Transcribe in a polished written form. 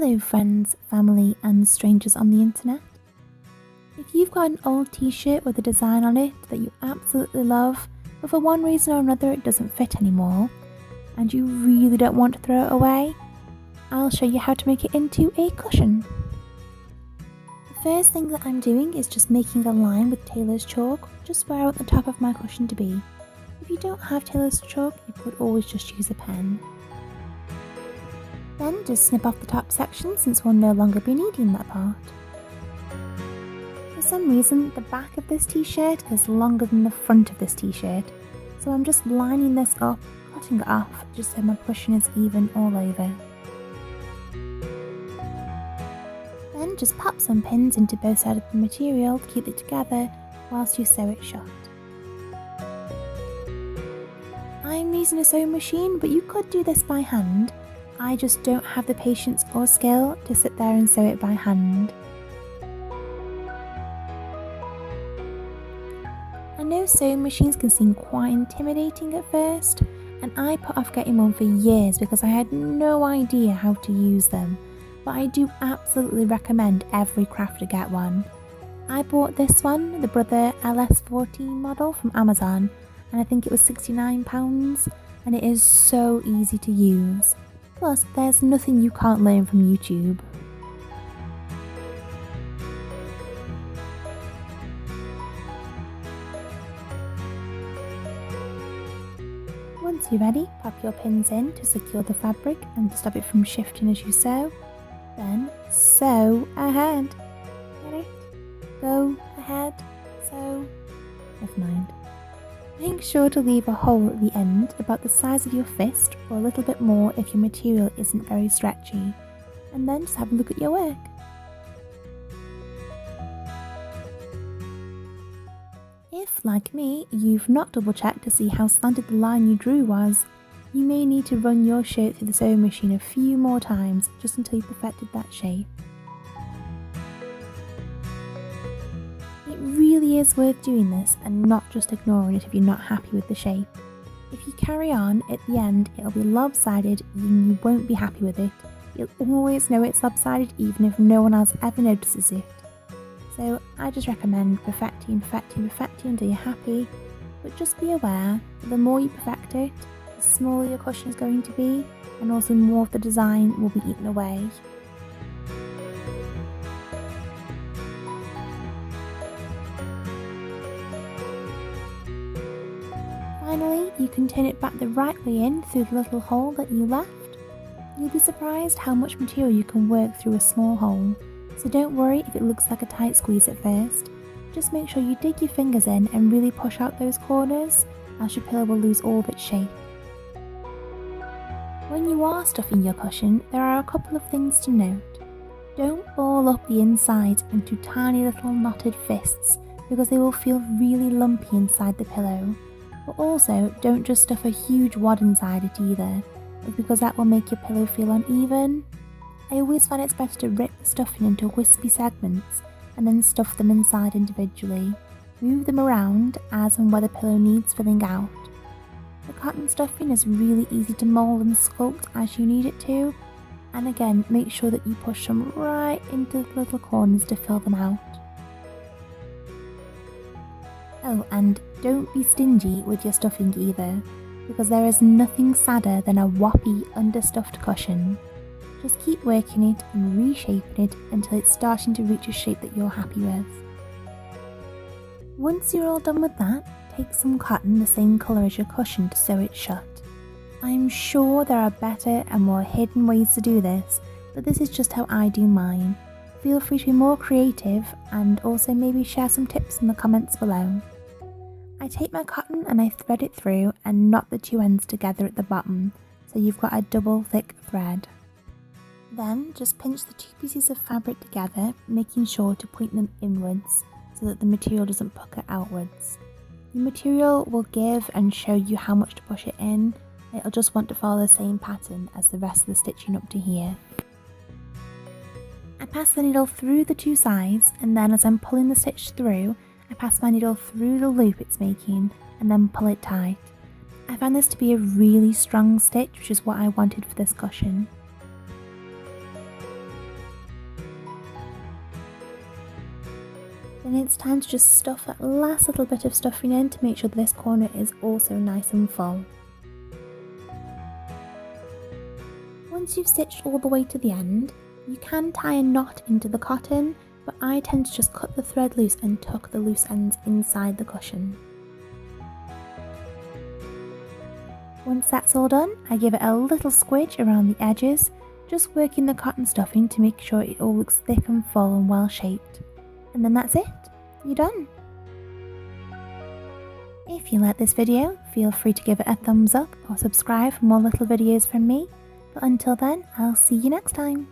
Hello friends, family and strangers on the internet. If you've got an old t-shirt with a design on it that you absolutely love, but for one reason or another it doesn't fit anymore, and you really don't want to throw it away, I'll show you how to make it into a cushion. The first thing that I'm doing is just making a line with tailor's chalk, just where I want the top of my cushion to be. If you don't have tailor's chalk, you could always just use a pen. Then just snip off the top section since we'll no longer be needing that part. For some reason, the back of this t-shirt is longer than the front of this t-shirt, so I'm just lining this up, cutting it off just so my cushion is even all over. Then just pop some pins into both sides of the material to keep it together whilst you sew it shut. I'm using a sewing machine, but you could do this by hand. I just don't have the patience or skill to sit there and sew it by hand. I know sewing machines can seem quite intimidating at first, and I put off getting one for years because I had no idea how to use them, but I do absolutely recommend every crafter get one. I bought this one, the Brother LS14 model from Amazon, and I think it was £69, and it is so easy to use. Plus, there's nothing you can't learn from YouTube. Once you're ready, pop your pins in to secure the fabric and to stop it from shifting as you sew. Then sew ahead. Get it? Go ahead, sew. Never mind. Make sure to leave a hole at the end about the size of your fist or a little bit more if your material isn't very stretchy, and then just have a look at your work. If, like me, you've not double checked to see how slanted the line you drew was, you may need to run your shirt through the sewing machine a few more times just until you've perfected that shape. It really is worth doing this and not just ignoring it if you're not happy with the shape. If you carry on, at the end it'll be lopsided and you won't be happy with it. You'll always know it's lopsided even if no one else ever notices it. So I just recommend perfecting until you're happy, but just be aware that the more you perfect it, the smaller your cushion is going to be, and also more of the design will be eaten away. Finally, you can turn it back the right way in through the little hole that you left. You'll be surprised how much material you can work through a small hole, so don't worry if it looks like a tight squeeze at first. Just make sure you dig your fingers in and really push out those corners, else your pillow will lose all of its shape. When you are stuffing your cushion, there are a couple of things to note. Don't ball up the inside into tiny little knotted fists because they will feel really lumpy inside the pillow. But also, don't just stuff a huge wad inside it either, because that will make your pillow feel uneven. I always find it's better to rip the stuffing into wispy segments and then stuff them inside individually. Move them around as and where the pillow needs filling out. The cotton stuffing is really easy to mould and sculpt as you need it to, and again make sure that you push them right into the little corners to fill them out. Oh, and don't be stingy with your stuffing either, because there is nothing sadder than a whoppy understuffed cushion. Just keep working it and reshaping it until it's starting to reach a shape that you're happy with. Once you're all done with that, take some cotton the same colour as your cushion to sew it shut. I'm sure there are better and more hidden ways to do this, but this is just how I do mine. Feel free to be more creative and also maybe share some tips in the comments below. I take my cotton and I thread it through and knot the two ends together at the bottom, so you've got a double thick thread. Then just pinch the two pieces of fabric together, making sure to point them inwards so that the material doesn't pucker outwards. The material will give and show you how much to push it in. It'll just want to follow the same pattern as the rest of the stitching up to here. I pass the needle through the two sides, and then as I'm pulling the stitch through, I pass my needle through the loop it's making and then pull it tight. I found this to be a really strong stitch, which is what I wanted for this cushion. Then it's time to just stuff that last little bit of stuffing in to make sure that this corner is also nice and full. Once you've stitched all the way to the end, you can tie a knot into the cotton, but I tend to just cut the thread loose and tuck the loose ends inside the cushion. Once that's all done, I give it a little squidge around the edges, just working the cotton stuffing to make sure it all looks thick and full and well shaped. And then that's it, you're done. If you like this video, feel free to give it a thumbs up or subscribe for more little videos from me. But until then, I'll see you next time.